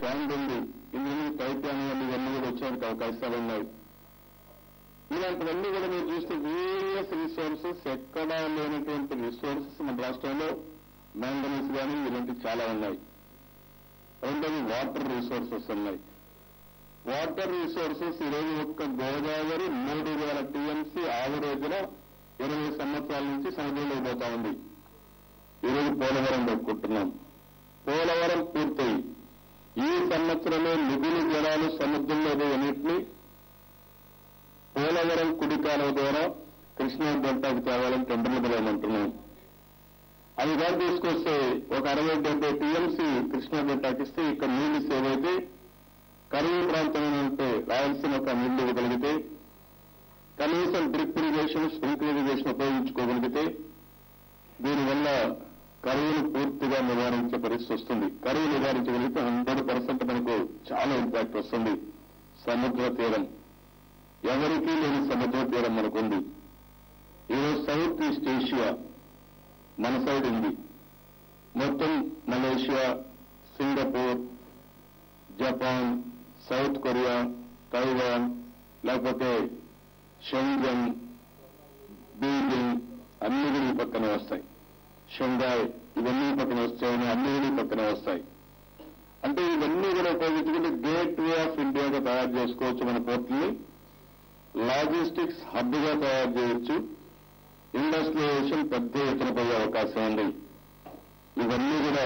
Sand ఉంది, ఇందులో titanium ఇవన్నీ కూడా వచ్చేందుకు అవకాశాలు ఉన్నాయి. ఇలాంటివన్నీ కూడా మీరు చూస్తే వేరియస్ రిసోర్సెస్, ఎక్కడా లేనటువంటి రిసోర్సెస్ మన రాష్ట్రంలో మ్యాంగనీస్ కానీ ఇలాంటివి చాలా ఉన్నాయి. రెండోది వాటర్ రిసోర్సెస్ ఉన్నాయి. వాటర్ రిసోర్సెస్ ఈరోజు ఒక్క గోదావరి 3000 టీఎంసీ ఆవరేజ్లో 20 సంవత్సరాల నుంచి సముద్రంలో పోతా ఉంది. ఈరోజు పోలవరం పెట్టుకుంటున్నాం. పోలవరం పూర్తయి ఈ సంవత్సరమే మిగులు జలాలు సముద్రంలో అన్నింటినీ పోలవరం కుడి కాలువ ద్వారా కృష్ణా డెల్టాకి తేవాలని టెండర్లు పిలవమంటున్నాం. అది కానీ తీసుకొస్తే ఒక 60-70 టీఎంసీ కృష్ణా డెల్టాకి ఇస్తే ఇక్కడ నీళ్లు సేవ్ అయితే కరువు ప్రాంతంలో ఉంటే రాయలసీమ ఒక నీళ్లు ఇవ్వగలిగితే కనీసం డ్రిప్ ఇరిగేషన్, స్ప్రింక్లర్ ఇరిగేషన్ ఉపయోగించుకోగలిగితే దీనివల్ల కరువును పూర్తిగా నివారించే పరిస్థితి వస్తుంది. కరువు నివారించగలిగితే 100% మనకు చాలా ఇంపాక్ట్ వస్తుంది. సముద్ర తీరం ఎవరికీ లేని సముద్ర తీరం మనకుంది. ఈరోజు సౌత్ ఈస్ట్ ఏషియా మన సైడ్ ఉంది. మొత్తం Malaysia, Singapore, Japan, south Korea, Taiwan, లేకపోతే షెంజన్, బీజింగ్ అన్ని కూడా ఈ పక్కనే వస్తాయి. షంఘాయ్ ఇవన్నీ పక్కన వస్తాయని అన్ని కూడా ఈ పక్కనే వస్తాయి. అంటే ఇవన్నీ కూడా ఉపయోగించుకుంటే గేట్ వే ఆఫ్ ఇండియాగా తయారు చేసుకోవచ్చు. మన పోర్టుల్ని లాజిస్టిక్స్ హబ్గా తయారు చేయొచ్చు. ఇండస్ట్రియలైజేషన్ పెద్ద ఎత్తున పోయే అవకాశం ఉంది. ఇవన్నీ కూడా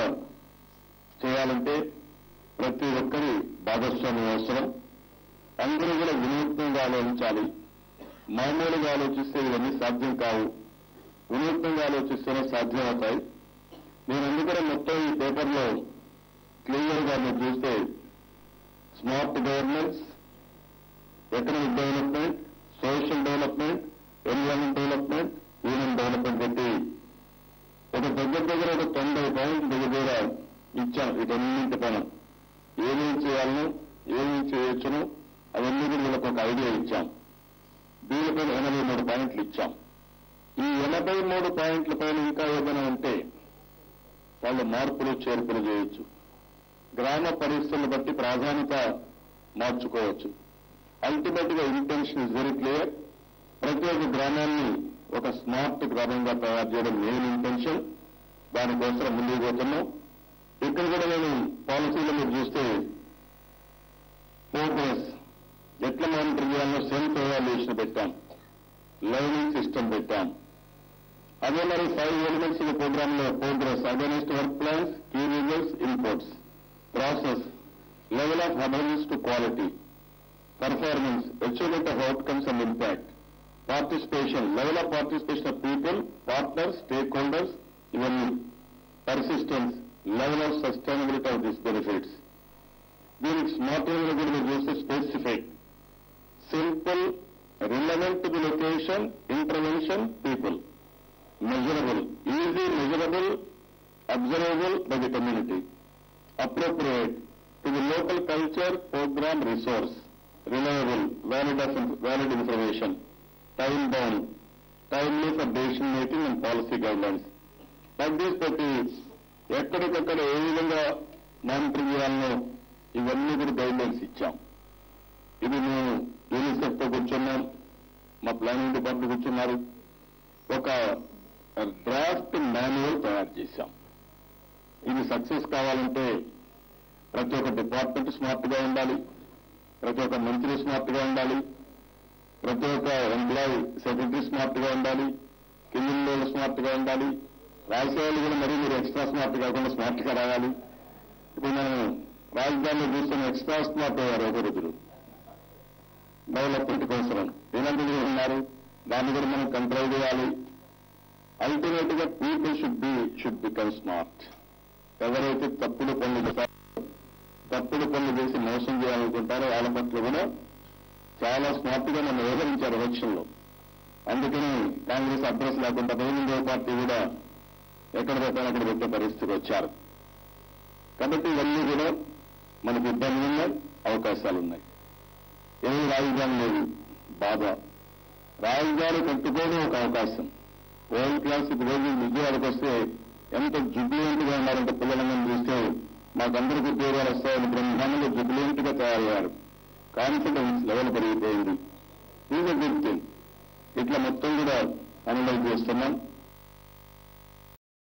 చేయాలంటే ప్రతి ఒక్కరి భాగస్వామ్యం అవసరం. అందరూ కూడా వినూత్నంగా ఆలోచించాలి. మామూలుగా ఆలోచిస్తే ఇవన్నీ సాధ్యం కావు. వినూత్నంగా ఆలోచిస్తేనే సాధ్యమవుతాయి. నేను అందుకనే మొత్తం ఈ పేపర్లో క్లియర్గా మీరు చూస్తే smart governance, economic development, social development, environment development, human development పెట్టి ఒక దగ్గర ఒక 90 పాయింట్లు దగ్గర ఇచ్చాం. వీటన్నింటి పైన ఏమేం చేయాలను, ఏమేం చేయొచ్చును అవన్నీ కూడా వీళ్ళకి ఒక ఐడియా ఇచ్చాం. దీనిపైన 83 పాయింట్లు ఇచ్చాం. ఈ 83 పాయింట్ల పైన ఇంకా ఏదైనా ఉంటే వాళ్ళు మార్పులు చేర్పులు చేయొచ్చు. గ్రామ పరిస్థితులను బట్టి ప్రాధాన్యత మార్చుకోవచ్చు. అల్టిమేట్ గా ఇంటెన్షన్ ఇస్ వెరీ క్లియర్. ప్రతి ఒక్క గ్రామాన్ని ఒక స్మార్ట్ గ్రామంగా తయారు చేయడం మెయిన్ ఇంటెన్షన్. దానికోసం ముందుకు పోతున్నాం. ఇక్కడ కూడా నేను పాలసీలో మీరు చూస్తే ప్రోగ్రెస్ ఎట్లా మానిటర్ చేయాలో సెల్ఫ్ ఎవాల్యుయేషన్ పెట్టాం, లర్నింగ్ సిస్టమ్ పెట్టాం. అదే మరి 5 ఎలిమెంట్స్ ఈ ప్రోగ్రామ్ లో progress, against work plans, key results, inputs, process, level of awareness to quality, performance, achievement of outcomes and impact, participation, level of participation of people, partners, stakeholders, ఇవన్నీ, persistence, level of sustainability of these benefits. దీనికి smart కూడా మీరు చూస్తే specific, simple, relevant to the location, intervention, people, measurable, easy measurable, observable by the community, appropriate to the local culture, programme, resource, reliable, valid information, time-bound, timely for decision making and policy guidelines. Like this ప్రతి ఎక్కడికక్కడ ఏ విధంగా monitoring చేయాలనో ఇవన్నీ కూడా guidelines ఇచ్చాం. ఇది మేము UNICEF తో కూర్చున్నాం, మా ప్లానింగ్ డిపార్ట్మెంట్ కూర్చున్నారు. ఒక డ్రాఫ్ట్ మాన్యువల్ తయారు చేశాం. ఇది సక్సెస్ కావాలంటే ప్రతి ఒక్క డిపార్ట్మెంట్ స్మార్ట్ గా ఉండాలి, ప్రతి ఒక్క మంత్రి స్మార్ట్ గా ఉండాలి, ప్రతి ఒక్క ఎంప్లాయీ సెక్రటరీ స్మార్ట్ గా ఉండాలి, కింద స్మార్ట్ గా ఉండాలి, రాజకీయాలు కూడా మరీ మీరు ఎక్స్ట్రా స్మార్ట్ కాకుండా స్మార్ట్ గా రావాలి. ఇప్పుడు మనం రాజధానిలో చూస్తున్న ఎక్స్ట్రా స్మార్ట్ అయ్యారు ఒకరిద్దరు డెవలప్మెంట్ కోసం. ఇలాంటివి ఉన్నారు, దాన్ని కూడా మనం కంట్రోల్ చేయాలి. అల్టిమేట్ గా పీపుల్ షుడ్ బికమ్ స్మార్ట్. ఎవరైతే తప్పుడు పనులు చేసి మోసం చేయాలనుకుంటారో వాళ్ళ పట్ల కూడా చాలా స్మార్ట్ గా నన్ను వివరించారు ఎలక్షన్ లో. అందుకని కాంగ్రెస్ అడ్రస్ లేకుండా బహిరంగ పార్టీ కూడా ఎక్కడ పెట్టాలో అక్కడ పెట్టే పరిస్థితికి వచ్చారు. కాబట్టి ఇవన్నీ కూడా మనకు ఇబ్బందులు ఉన్నాయి, అవకాశాలు ఉన్నాయి. ఏమీ రాజధాని లేదు, బాధ. రాజధాని కట్టుకోవడం ఒక అవకాశం. వరల్డ్ క్లాస్ రోజు విజయవాడకు వస్తే ఎంత జుబ్లియంట్ గా ఉన్నారంటే పిల్లలందరినీ చూస్తే మాకందరికీ ఉద్యోగాలు వస్తాయని బ్రహ్మాండంగా జుబిలెంట్గా తయారయ్యారు. కాన్ఫిడెన్స్ లెవెల్ పెరిగిపోయింది. Is good thing. ఇట్లా మొత్తం కూడా అనలైజ్ చేస్తున్నాం.